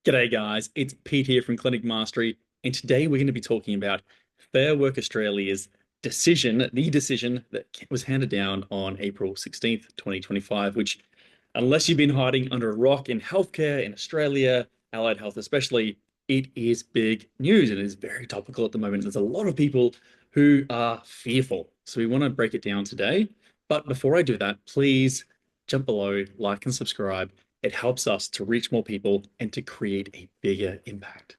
G'day guys, it's Pete here from Clinic Mastery, and today we're going to be talking about Fair Work Australia's decision, the decision that was handed down on April 16th, 2025, which, unless you've been hiding under a rock in healthcare in Australia, allied health especially, it is big news. It is very topical at the moment. There's a lot of people who are fearful. So we want to break it down today. But before I do that, please jump below, like and subscribe. It helps us to reach more people and to create a bigger impact.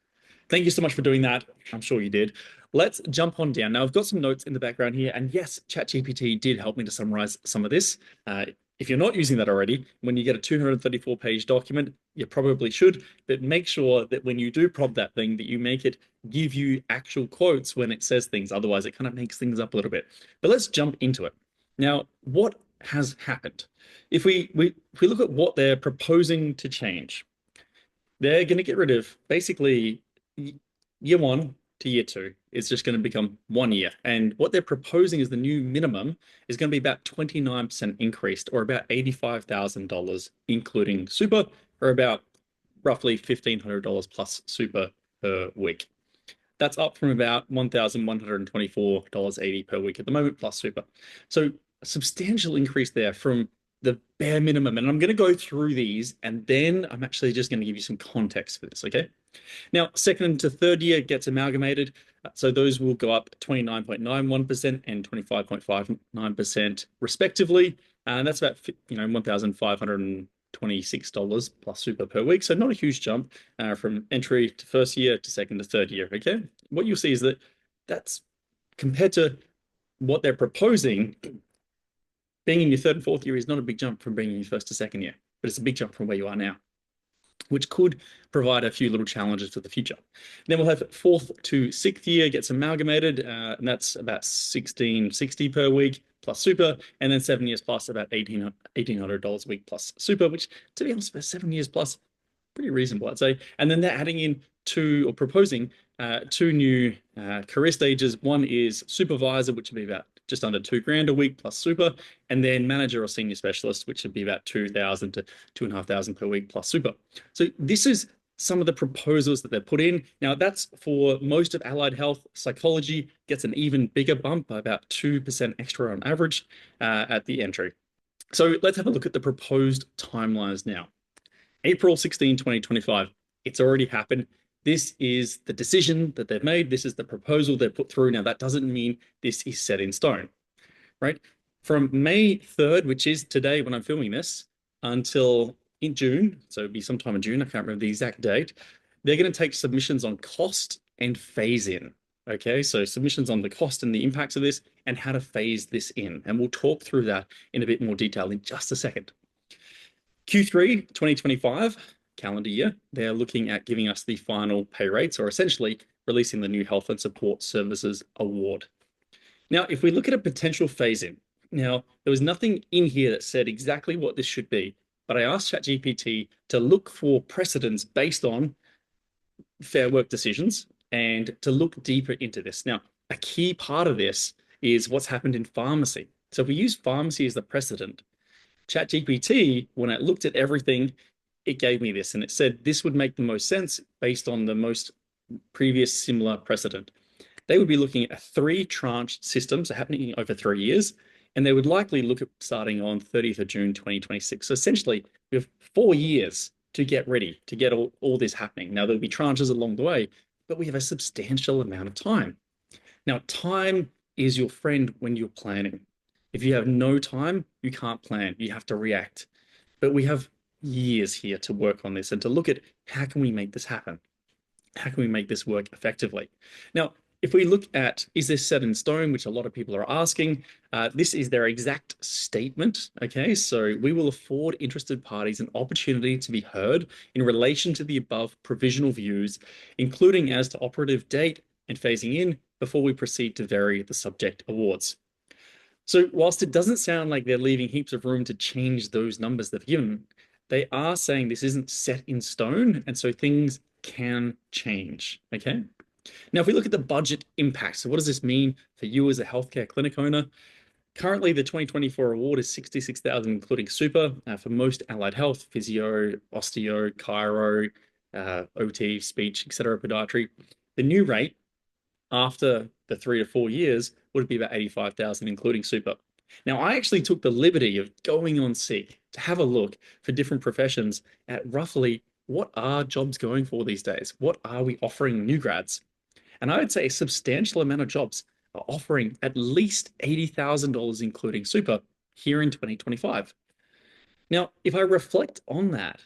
Thank you so much for doing that. I'm sure you did. Let's jump on down. Now, I've got some notes in the background here, and yes, ChatGPT did help me to summarize some of this. If you're not using that already, when you get a 234-page document, you probably should, but make sure that when you do prompt that thing, that you make it give you actual quotes when it says things. Otherwise, it kind of makes things up a little bit. But let's jump into it. Now, what has happened? If we look at what they're proposing to change, they're going to get rid of basically year 1 to year 2. It's just going to become 1 year. And what they're proposing is the new minimum is going to be about 29% increased, or about $85,000, including super, or about roughly $1,500 plus super per week. That's up from about $1,124.80 per week at the moment, plus super. So a substantial increase there from the bare minimum. And I'm going to go through these, and then I'm actually just going to give you some context for this, okay? Now, second to third year gets amalgamated. So those will go up 29.91% and 25.59% respectively. And that's about, $1,526 plus super per week. So not a huge jump from entry to first year to second to third year, okay? What you'll see is that that's compared to what they're proposing. Being in your third and fourth year is not a big jump from being in your first to second year, but it's a big jump from where you are now, which could provide a few little challenges for the future. Then we'll have fourth to sixth year gets amalgamated, and that's about $1,660 per week plus super, and then 7 years plus about $1,800 a week plus super, which, to be honest, for 7 years plus, pretty reasonable, I'd say. And then they're adding in proposing two new career stages. One is supervisor, which would be about just under $2,000 a week plus super, and then manager or senior specialist, which would be about $2,000 to $2,500 per week plus super. So this is some of the proposals that they're put in. Now, that's for most of allied health. Psychology gets an even bigger bump by about 2% extra on average at the entry. So let's have a look at the proposed timelines now. April 16, 2025. It's already happened. This is the decision that they've made. This is the proposal they've put through. Now, that doesn't mean this is set in stone, right? From May 3rd, which is today when I'm filming this, until in June, so it'd be sometime in June, I can't remember the exact date, they're going to take submissions on cost and phase in. Okay, so submissions on the cost and the impacts of this and how to phase this in. And we'll talk through that in a bit more detail in just a second. Q3 2025 calendar year, they're looking at giving us the final pay rates, or essentially releasing the new Health and Support Services Award. Now, if we look at a potential phase in, now there was nothing in here that said exactly what this should be, but I asked ChatGPT to look for precedents based on fair work decisions and to look deeper into this. Now, a key part of this is what's happened in pharmacy. So if we use pharmacy as the precedent, ChatGPT, when it looked at everything, it gave me this, and it said this would make the most sense based on the most previous similar precedent. They would be looking at a 3-tranche system, so happening over 3 years, and they would likely look at starting on 30th of June 2026. So essentially, we have 4 years to get ready, to get all this happening. Now, there'll be tranches along the way, but we have a substantial amount of time. Now, time is your friend when you're planning. If you have no time, you can't plan. You have to react. But we have years here to work on this and to look at how can we make this happen? How can we make this work effectively? Now, if we look at, is this set in stone, which a lot of people are asking, this is their exact statement, okay? So we will afford interested parties an opportunity to be heard in relation to the above provisional views, including as to operative date and phasing in before we proceed to vary the subject awards. So whilst it doesn't sound like they're leaving heaps of room to change those numbers they've given, they are saying this isn't set in stone, and so things can change, okay? Now, if we look at the budget impact, so what does this mean for you as a healthcare clinic owner? Currently, the 2024 award is $66,000, including super, for most allied health, physio, osteo, chiro, OT, speech, etc., podiatry, the new rate after the 3 to 4 years would be about 85,000, including super. Now, I actually took the liberty of going on Seek to have a look for different professions at roughly what are jobs going for these days? What are we offering new grads? And I would say a substantial amount of jobs are offering at least $80,000, including super, here in 2025. Now, if I reflect on that,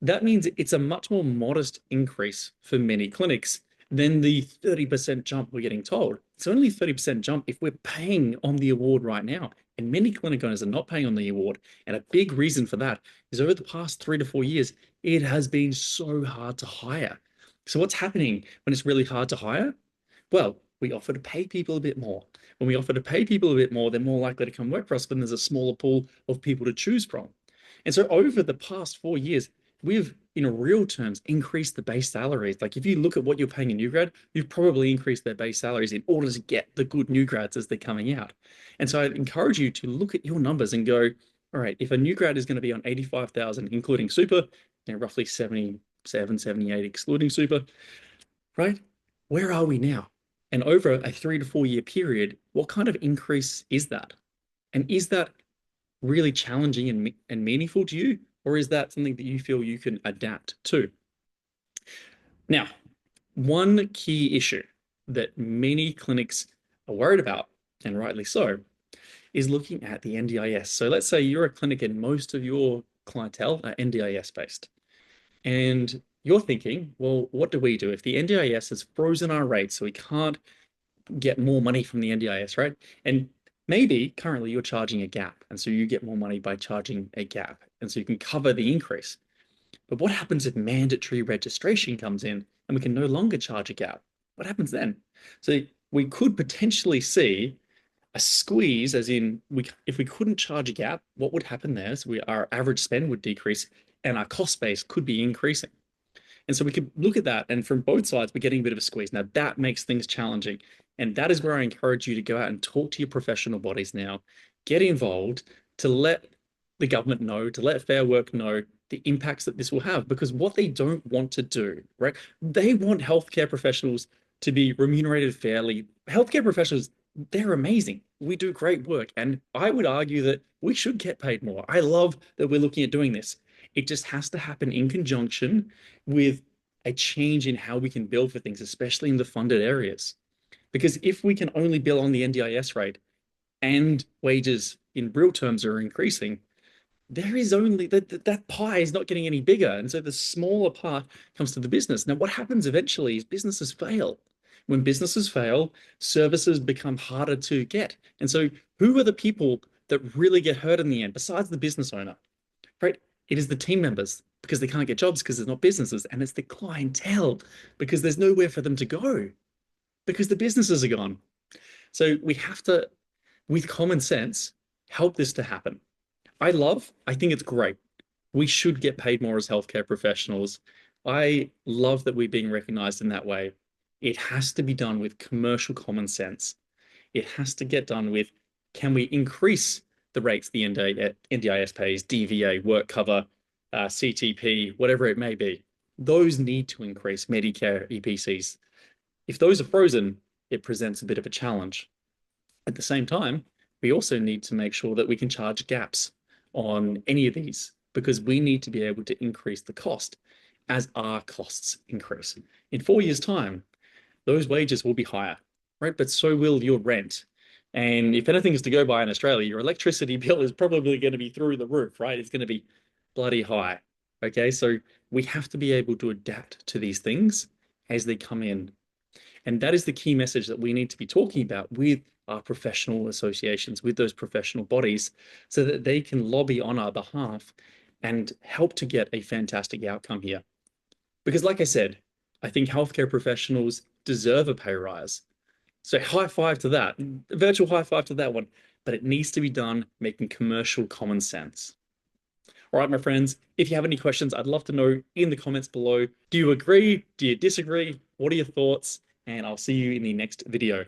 that means it's a much more modest increase for many clinics than the 30% jump we're getting told. It's only 30% jump if we're paying on the award right now. And many clinic owners are not paying on the award. And a big reason for that is over the past 3 to 4 years, it has been so hard to hire. So what's happening when it's really hard to hire? Well, we offer to pay people a bit more. When we offer to pay people a bit more, they're more likely to come work for us when there's a smaller pool of people to choose from. And so over the past 4 years, we've, in real terms, increased the base salaries. Like if you look at what you're paying a new grad, you've probably increased their base salaries in order to get the good new grads as they're coming out. And so I'd encourage you to look at your numbers and go, all right, if a new grad is going to be on 85,000, including super, roughly 77, 78, excluding super, right? Where are we now? And over a 3 to 4 year period, what kind of increase is that? And is that really challenging and meaningful to you? Or is that something that you feel you can adapt to? Now, one key issue that many clinics are worried about, and rightly so, is looking at the NDIS. So let's say you're a clinic and most of your clientele are NDIS based. And you're thinking, well, what do we do if the NDIS has frozen our rates so we can't get more money from the NDIS, right? And maybe currently you're charging a gap, and so you get more money by charging a gap, and so you can cover the increase. But what happens if mandatory registration comes in and we can no longer charge a gap? What happens then? So we could potentially see a squeeze, as in if we couldn't charge a gap, what would happen there is our average spend would decrease and our cost base could be increasing. And so we could look at that, and from both sides, we're getting a bit of a squeeze. Now, that makes things challenging. And that is where I encourage you to go out and talk to your professional bodies now, get involved to let the government know, to let Fair Work know the impacts that this will have, because what they don't want to do, right? They want healthcare professionals to be remunerated fairly. Healthcare professionals, they're amazing. We do great work. And I would argue that we should get paid more. I love that we're looking at doing this. It just has to happen in conjunction with a change in how we can bill for things, especially in the funded areas. Because if we can only bill on the NDIS rate and wages in real terms are increasing, there is only that pie is not getting any bigger. And so the smaller part comes to the business. Now, what happens eventually is businesses fail. When businesses fail, services become harder to get. And so who are the people that really get hurt in the end, besides the business owner, right? It is the team members because they can't get jobs because there's not businesses, and it's the clientele because there's nowhere for them to go because the businesses are gone. So we have to, with common sense, help this to happen. I think it's great. We should get paid more as healthcare professionals. I love that we're being recognized in that way. It has to be done with commercial common sense. It has to get done with, can we increase the rates the NDIS pays, DVA, work cover, CTP, whatever it may be? Those need to increase, Medicare, EPCs. If those are frozen, it presents a bit of a challenge. At the same time, we also need to make sure that we can charge gaps on any of these because we need to be able to increase the cost as our costs increase. In 4 years' time, those wages will be higher, right? But so will your rent. And if anything is to go by in Australia, your electricity bill is probably going to be through the roof, right? It's going to be bloody high. Okay, so we have to be able to adapt to these things as they come in. And that is the key message that we need to be talking about with our professional associations, with those professional bodies, so that they can lobby on our behalf and help to get a fantastic outcome here. Because like I said, I think healthcare professionals deserve a pay rise. So high five to that, virtual high five to that one, but it needs to be done making commercial common sense. All right, my friends, if you have any questions, I'd love to know in the comments below. Do you agree? Do you disagree? What are your thoughts? And I'll see you in the next video.